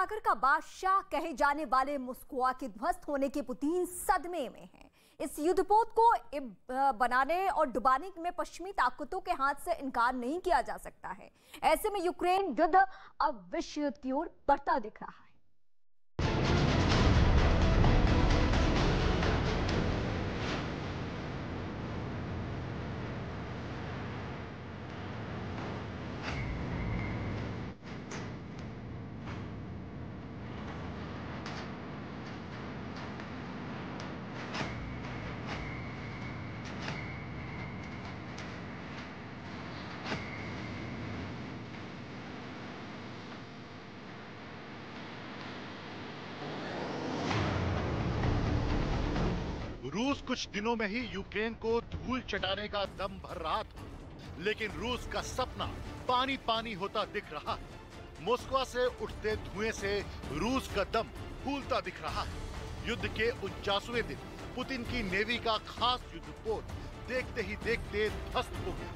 सागर का बादशाह कहे जाने वाले मोस्कवा के ध्वस्त होने के पुतिन सदमे में हैं। इस युद्धपोत को बनाने और डुबाने में पश्चिमी ताकतों के हाथ से इनकार नहीं किया जा सकता है। ऐसे में यूक्रेन युद्ध अब विश्व युद्ध की ओर बढ़ता दिख रहा है। रूस कुछ दिनों में ही यूक्रेन को धूल चटाने का दम भर रहा था, लेकिन रूस का सपना पानी पानी होता दिख रहा है। मॉस्को से उठते धुएं से रूस का दम फूलता दिख रहा है। युद्ध के 49वें दिन पुतिन की नेवी का खास युद्धपोत देखते ही देखते ध्वस्त हो गया।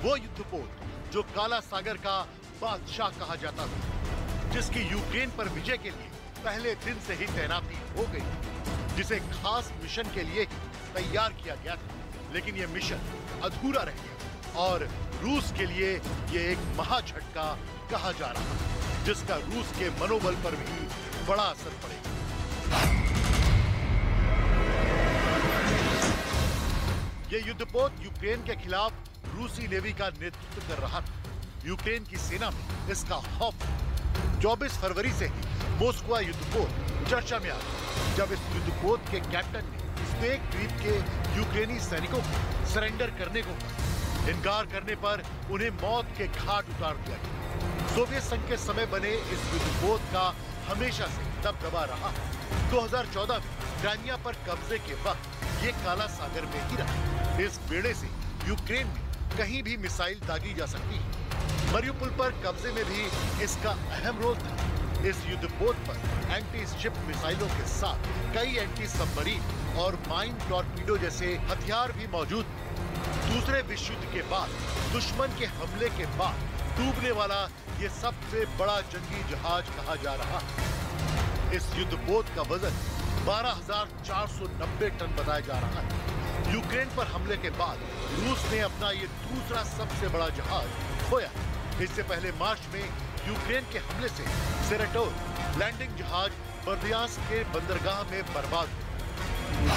वो युद्धपोत जो काला सागर का बादशाह कहा जाता था, जिसकी यूक्रेन पर विजय के लिए पहले दिन से ही तैनाती हो गई, जिसे खास मिशन के लिए तैयार किया गया था, लेकिन यह मिशन अधूरा रह गया और रूस के लिए यह एक महा झटका कहा जा रहा है, जिसका रूस के मनोबल पर भी बड़ा असर पड़ेगा। यह युद्धपोत यूक्रेन के खिलाफ रूसी नेवी का नेतृत्व कर रहा था। यूक्रेन की सेना में इसका खौफ 24 फरवरी से ही मॉस्को युद्धपोत चर्चा में आ गया, जब इस युद्धपोत के कैप्टन ने स्नेक द्वीप के यूक्रेनी सैनिकों को सरेंडर करने को कहा। इनकार करने पर उन्हें मौत के घाट उतार दिया गया। सोवियत संघ के समय बने इस युद्धपोत का हमेशा से दबदबा रहा। 2014 में क्राइमिया पर कब्जे के वक्त ये काला सागर में ही रहा। इस बेड़े से यूक्रेन में कहीं भी मिसाइल दागी जा सकती है। मरियुपोल पर कब्जे में भी इसका अहम रोल था। इस युद्धपोत पर एंटी शिप मिसाइलों के साथ कई एंटी सबमरीन और माइन टॉर्पीडो जैसे हथियार भी मौजूद थे। दूसरे विश्व युद्ध के बाद दुश्मन के हमले के बाद डूबने वाला ये सबसे बड़ा जंगी जहाज कहा जा रहा है। इस युद्धपोत का वजन 12,490 टन बताया जा रहा है। यूक्रेन पर हमले के बाद रूस ने अपना ये दूसरा सबसे बड़ा जहाज खोया। इससे पहले मार्च में यूक्रेन के हमले से सेरेटोल लैंडिंग जहाज बर्दियांस्क के बंदरगाह में बर्बाद हुआ।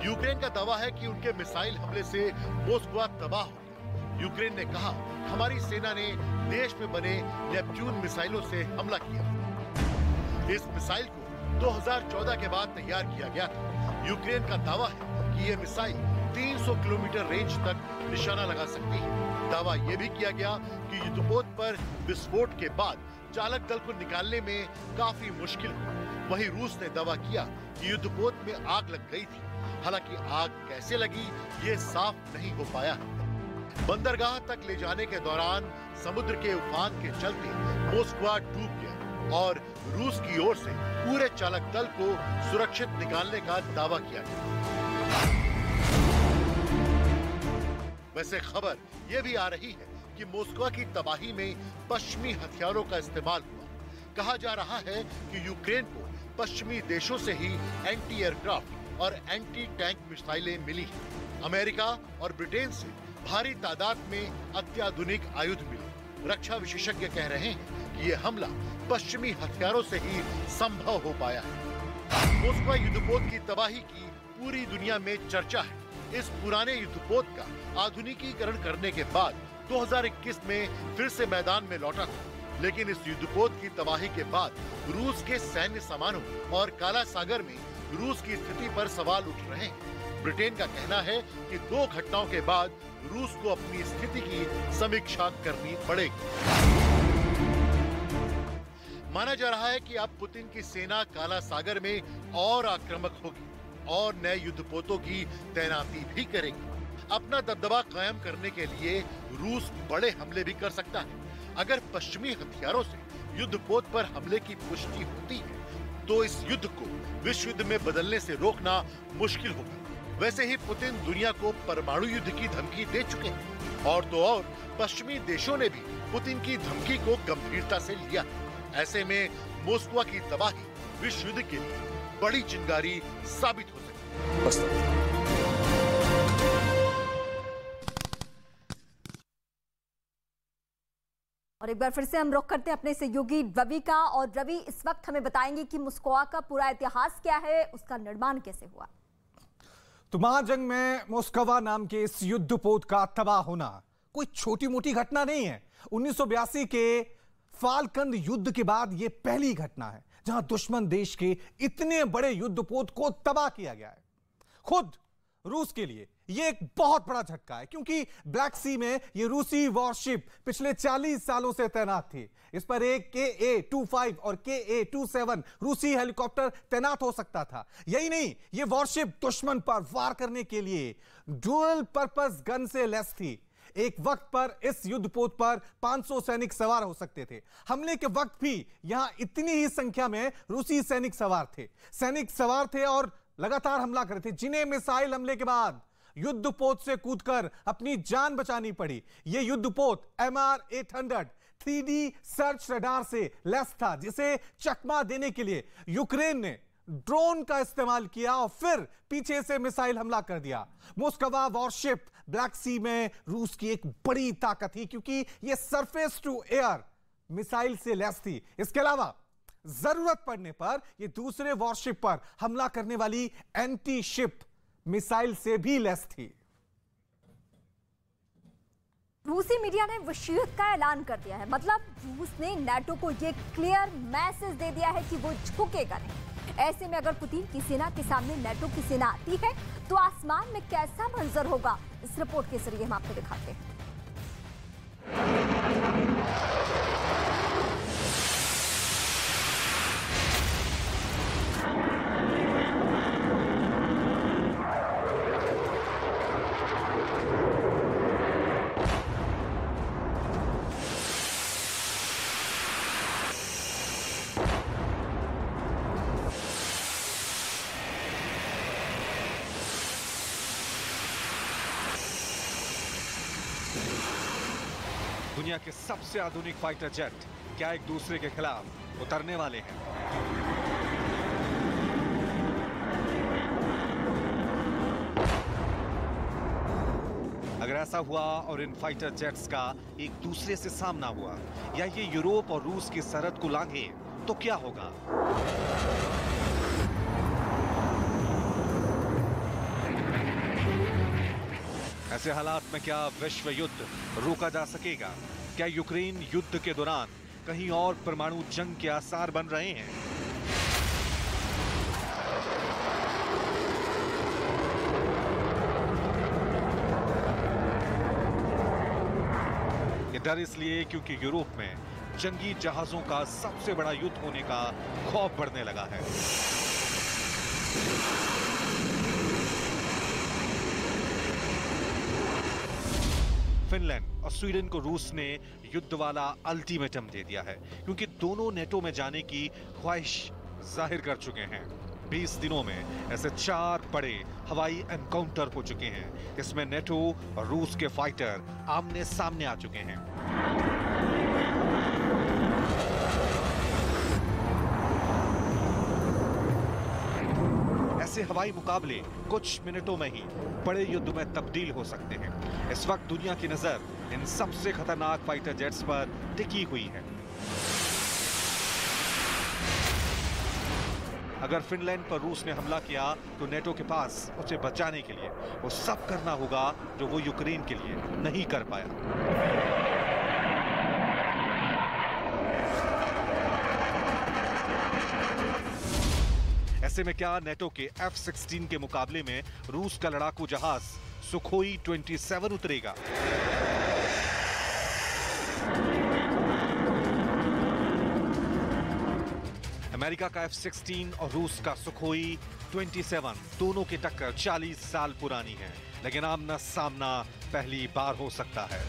यूक्रेन का दावा है कि उनके मिसाइल हमले से मॉस्को तबाह हो गया। यूक्रेन ने कहा, हमारी सेना ने देश में बने नेपच्यून मिसाइलों से हमला किया। इस मिसाइल को 2014 के बाद तैयार किया गया था। यूक्रेन का दावा है कि यह मिसाइल 300 किलोमीटर रेंज तक निशाना लगा सकती है। दावा यह भी किया गया कि युद्धपोत पर विस्फोट के बाद चालक दल को निकालने में काफी मुश्किल हुई। वहीं रूस ने दावा किया कि युद्धपोत में आग लग गई थी। हालांकि आग कैसे लगी ये साफ नहीं हो पाया। बंदरगाह तक ले जाने के दौरान समुद्र के उफान के चलते मॉस्को डूब गया और रूस की ओर से पूरे चालक दल को सुरक्षित निकालने का दावा किया गया। वैसे खबर यह भी आ रही है कि मॉस्को की तबाही में पश्चिमी हथियारों का इस्तेमाल हुआ। कहा जा रहा है कि यूक्रेन को पश्चिमी देशों से ही एंटी एयरक्राफ्ट और एंटी टैंक मिसाइलें मिली हैं। अमेरिका और ब्रिटेन से भारी तादाद में अत्याधुनिक आयुध मिले। रक्षा विशेषज्ञ कह रहे हैं कि यह हमला पश्चिमी हथियारों से ही संभव हो पाया है। मॉस्को युद्धपोत की तबाही की पूरी दुनिया में चर्चा है। इस पुराने युद्धपोत का आधुनिकीकरण करने के बाद 2021 में फिर से मैदान में लौटा था, लेकिन इस युद्धपोत की तबाही के बाद रूस के सैन्य सामानों और काला सागर में रूस की स्थिति पर सवाल उठ रहे हैं। ब्रिटेन का कहना है कि 2 घटनाओं के बाद रूस को अपनी स्थिति की समीक्षा करनी पड़ेगी। माना जा रहा है कि अब पुतिन की सेना काला सागर में और आक्रामक होगी और नए युद्धपोतों की तैनाती भी करेगी। अपना दबदबा कायम करने के लिए रूस बड़े हमले भी कर सकता है। अगर पश्चिमी हथियारों से युद्धपोत पर हमले की पुष्टि होती है तो इस युद्ध को विश्व युद्ध में बदलने से रोकना मुश्किल होगा। वैसे ही पुतिन दुनिया को परमाणु युद्ध की धमकी दे चुके हैं और तो और पश्चिमी देशों ने भी पुतिन की धमकी को गंभीरता से लिया। ऐसे में मॉस्को की तबाही विश्व युद्ध के लिए बड़ी चिंगारी साबित हो सकती है। और एक बार फिर से हम रुख करते हैं अपने सहयोगी रवि का। और रवि, इस वक्त हमें बताएंगे कि मॉस्को का पूरा इतिहास क्या है, उसका निर्माण कैसे हुआ। तो महाजंग में मोस्कवा नाम के इस युद्धपोत का तबाह होना कोई छोटी मोटी घटना नहीं है। 1982 के फाल्कंद युद्ध के बाद यह पहली घटना है जहां दुश्मन देश के इतने बड़े युद्धपोत को तबाह किया गया है। खुद रूस के लिए यह एक बहुत बड़ा झटका है क्योंकि ब्लैक सी में यह रूसी वॉरशिप पिछले 40 सालों से तैनात थी। इस पर एक KA-25 और KA-27 रूसी हेलीकॉप्टर तैनात हो सकता था। यही नहीं, यह वॉरशिप दुश्मन पर वार करने के लिए डुअल पर्पस गन से लैस थी। एक वक्त पर इस युद्धपोत पर 500 सैनिक सवार हो सकते थे। हमले के वक्त भी यहां इतनी ही संख्या में रूसी सैनिक सवार थे और लगातार हमला कर रहे थे, जिन्हें मिसाइल हमले के बाद युद्धपोत से कूदकर अपनी जान बचानी पड़ी। यह युद्धपोत MR-800 3D सर्च रडार से लैस था, जिसे चकमा देने के लिए यूक्रेन ने ड्रोन का इस्तेमाल किया और फिर पीछे से मिसाइल हमला कर दिया। मोस्कवा वॉरशिप ब्लैक सी में रूस की एक बड़ी ताकत थी क्योंकि यह सरफेस टू एयर मिसाइल से लैस थी। इसके अलावा जरूरत पड़ने पर यह दूसरे वॉरशिप पर हमला करने वाली एंटी शिप मिसाइल से भी लैस थी। रूसी मीडिया ने विश्व युद्ध का ऐलान कर दिया है। मतलब रूस ने नाटो को यह क्लियर मैसेज दे दिया है कि वो झुकेगा नहीं। ऐसे में अगर पुतिन की सेना के सामने नाटो की सेना आती है तो आसमान में कैसा मंजर होगा, इस रिपोर्ट के जरिए हम आपको दिखाते हैं। दुनिया के सबसे आधुनिक फाइटर जेट क्या एक दूसरे के खिलाफ उतरने वाले हैं? अगर ऐसा हुआ और इन फाइटर जेट्स का एक दूसरे से सामना हुआ या ये यूरोप और रूस की सरहद को लांघे तो क्या होगा? ऐसे हालात में क्या विश्व युद्ध रोका जा सकेगा? क्या यूक्रेन युद्ध के दौरान कहीं और परमाणु जंग के आसार बन रहे हैं? ये डर इसलिए क्योंकि यूरोप में जंगी जहाजों का सबसे बड़ा युद्ध होने का खौफ बढ़ने लगा है। फिनलैंड और स्वीडन को रूस ने युद्ध वाला अल्टीमेटम दे दिया है क्योंकि दोनों नेटो में जाने की ख्वाहिश जाहिर कर चुके हैं। 20 दिनों में ऐसे 4 बड़े हवाई एनकाउंटर हो चुके हैं। इसमें नेटो और रूस के फाइटर आमने सामने आ चुके हैं। ऐसे हवाई मुकाबले कुछ मिनटों में ही बड़े युद्ध में तब्दील हो सकते हैं। इस वक्त दुनिया की नजर इन सबसे खतरनाक फाइटर जेट्स पर टिकी हुई है। अगर फिनलैंड पर रूस ने हमला किया तो नेटो के पास उसे बचाने के लिए वो सब करना होगा जो वो यूक्रेन के लिए नहीं कर पाया। ऐसे में क्या नेटो के F-16 के मुकाबले में रूस का लड़ाकू जहाज सुखोई 27 उतरेगा? अमेरिका का F-16 और रूस का सुखोई 27 दोनों की टक्कर 40 साल पुरानी है, लेकिन आमना सामना पहली बार हो सकता है।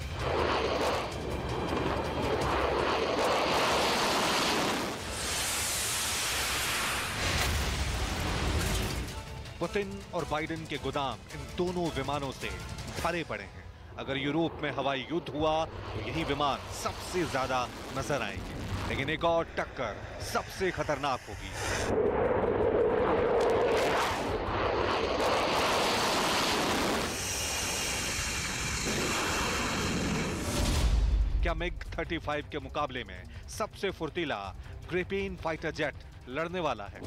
पुतिन और बाइडेन के गोदाम इन दोनों विमानों से भरे पड़े हैं। अगर यूरोप में हवाई युद्ध हुआ तो यही विमान सबसे ज्यादा नजर आएंगे, लेकिन एक और टक्कर सबसे खतरनाक होगी। क्या मिग 35 के मुकाबले में सबसे फुर्तीला ग्रिपेन फाइटर जेट लड़ने वाला है?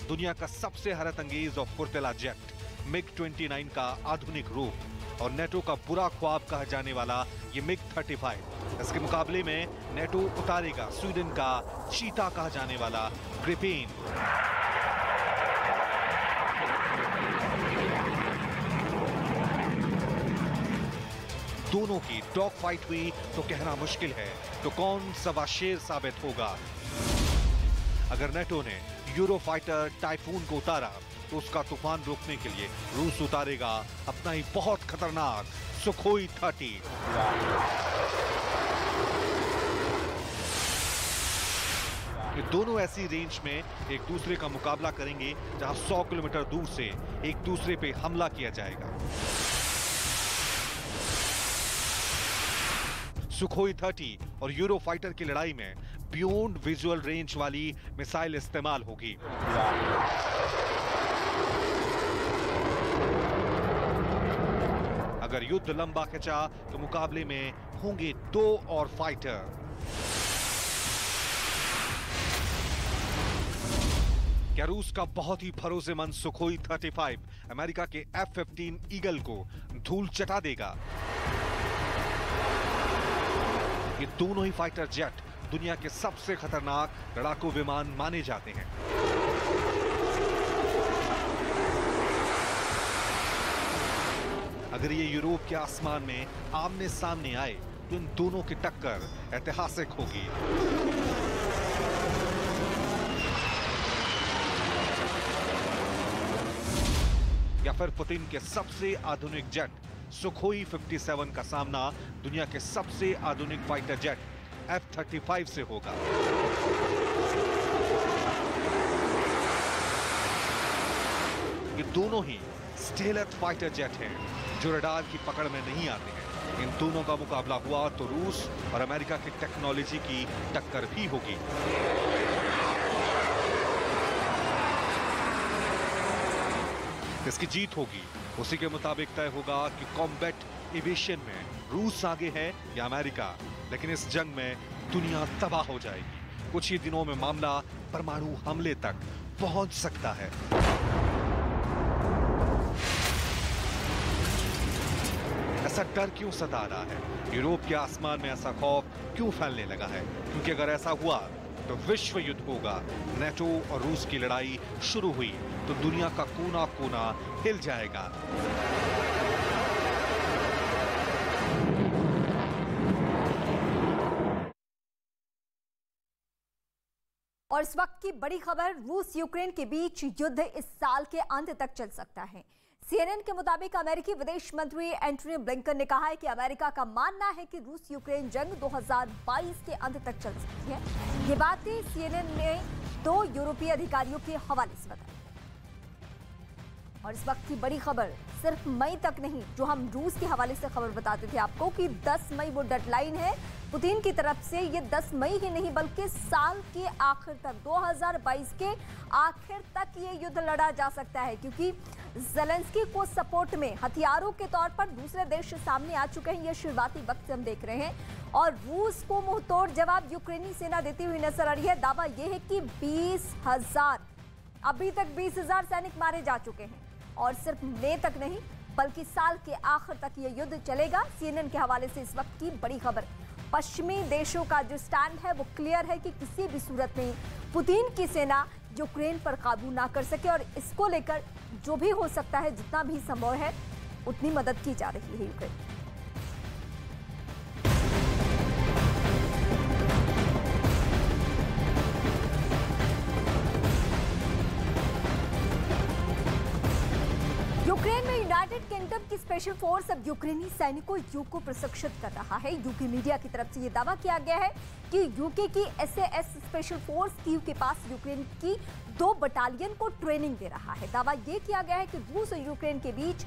दुनिया का सबसे हैरत अंगेज और फुर्तीला जेट मिग 29 का आधुनिक रूप और नेटो का बुरा ख्वाब कहा जाने वाला ये मिग 35, इसके मुकाबले में नेटो उतारेगा स्वीडन का चीता कहा जाने वाला ग्रिपेन। दोनों की डॉग फाइट हुई तो कहना मुश्किल है तो कौन सवा शेर साबित होगा। अगर नेटो ने यूरोफाइटर टाइफून को उतारा तो उसका तूफान रोकने के लिए रूस उतारेगा अपना ही बहुत खतरनाक सुखोई 30। ये दोनों ऐसी रेंज में एक दूसरे का मुकाबला करेंगे जहां 100 किलोमीटर दूर से एक दूसरे पे हमला किया जाएगा। सुखोई 30 और यूरोफाइटर की लड़ाई में बियॉन्ड विजुअल रेंज वाली मिसाइल इस्तेमाल होगी। अगर युद्ध लंबा खिंचा तो मुकाबले में होंगे 2 और फाइटर। क्या रूस का बहुत ही भरोसेमंद सुखोई 35 अमेरिका के F-15 ईगल को धूल चटा देगा? ये दोनों ही फाइटर जेट दुनिया के सबसे खतरनाक लड़ाकू विमान माने जाते हैं। अगर ये यूरोप के आसमान में आमने सामने आए तो इन दोनों की टक्कर ऐतिहासिक होगी। या फिर पुतिन के सबसे आधुनिक जेट सुखोई 57 का सामना दुनिया के सबसे आधुनिक फाइटर जेट F-35 से होगा। ये दोनों ही स्टेलथ फाइटर जेट हैं जो रडार की पकड़ में नहीं आते हैं। इन दोनों का मुकाबला हुआ तो रूस और अमेरिका की टेक्नोलॉजी की टक्कर भी होगी। इसकी जीत होगी उसी के मुताबिक तय होगा कि कॉम्बैट एविएशन में रूस आगे है या अमेरिका। लेकिन इस जंग में दुनिया तबाह हो जाएगी। कुछ ही दिनों में मामला परमाणु हमले तक पहुंच सकता है। ऐसा डर क्यों सता रहा है? यूरोप के आसमान में ऐसा खौफ क्यों फैलने लगा है? क्योंकि अगर ऐसा हुआ तो विश्व युद्ध होगा। नेटो और रूस की लड़ाई शुरू हुई तो दुनिया का कोना कोना हिल जाएगा। और इस वक्त की बड़ी खबर, रूस यूक्रेन के बीच युद्ध इस साल के अंत तक चल सकता है। CNN के मुताबिक अमेरिकी विदेश मंत्री एंटनी ब्लिंकन ने कहा है कि अमेरिका का मानना है कि रूस यूक्रेन जंग 2022 के अंत तक चल सकती है। ये बातें CNN ने 2 यूरोपीय अधिकारियों के हवाले से बताई। और इस वक्त की बड़ी खबर, सिर्फ मई तक नहीं, जो हम रूस के हवाले से खबर बताते थे आपको कि 10 मई वो डेडलाइन है पुतिन की तरफ से। ये 10 मई ही नहीं बल्कि साल के आखिर तक, 2022 के आखिर तक ये युद्ध लड़ा जा सकता है, क्योंकि ज़ेलेंस्की को सपोर्ट में हथियारों के तौर पर दूसरे देश सामने आ चुके हैं। ये शुरुआती वक्त से हम देख रहे हैं और रूस को मुंहतोड़ जवाब यूक्रेनी सेना देती हुई नजर आ रही है। दावा यह है कि 20,000 अभी तक 20,000 सैनिक मारे जा चुके हैं और सिर्फ मई तक नहीं बल्कि साल के आखिर तक ये युद्ध चलेगा। CNN के हवाले से इस वक्त की बड़ी खबर। पश्चिमी देशों का जो स्टैंड है वो क्लियर है कि किसी भी सूरत में पुतिन की सेना यूक्रेन पर काबू ना कर सके और इसको लेकर जो भी हो सकता है, जितना भी संभव है, उतनी मदद की जा रही है यूक्रेन। यूक्रेन में यूनाइटेड किंगडम की स्पेशल फोर्स अब यूक्रेनी सैनिकों युग को प्रशिक्षित कर रहा है। यूके मीडिया की तरफ से यह दावा किया गया है कि यूके की SAS स्पेशल फोर्स कीव के पास यूक्रेन की 2 बटालियन को ट्रेनिंग दे रहा है। दावा यह किया गया है कि रूस और यूक्रेन के बीच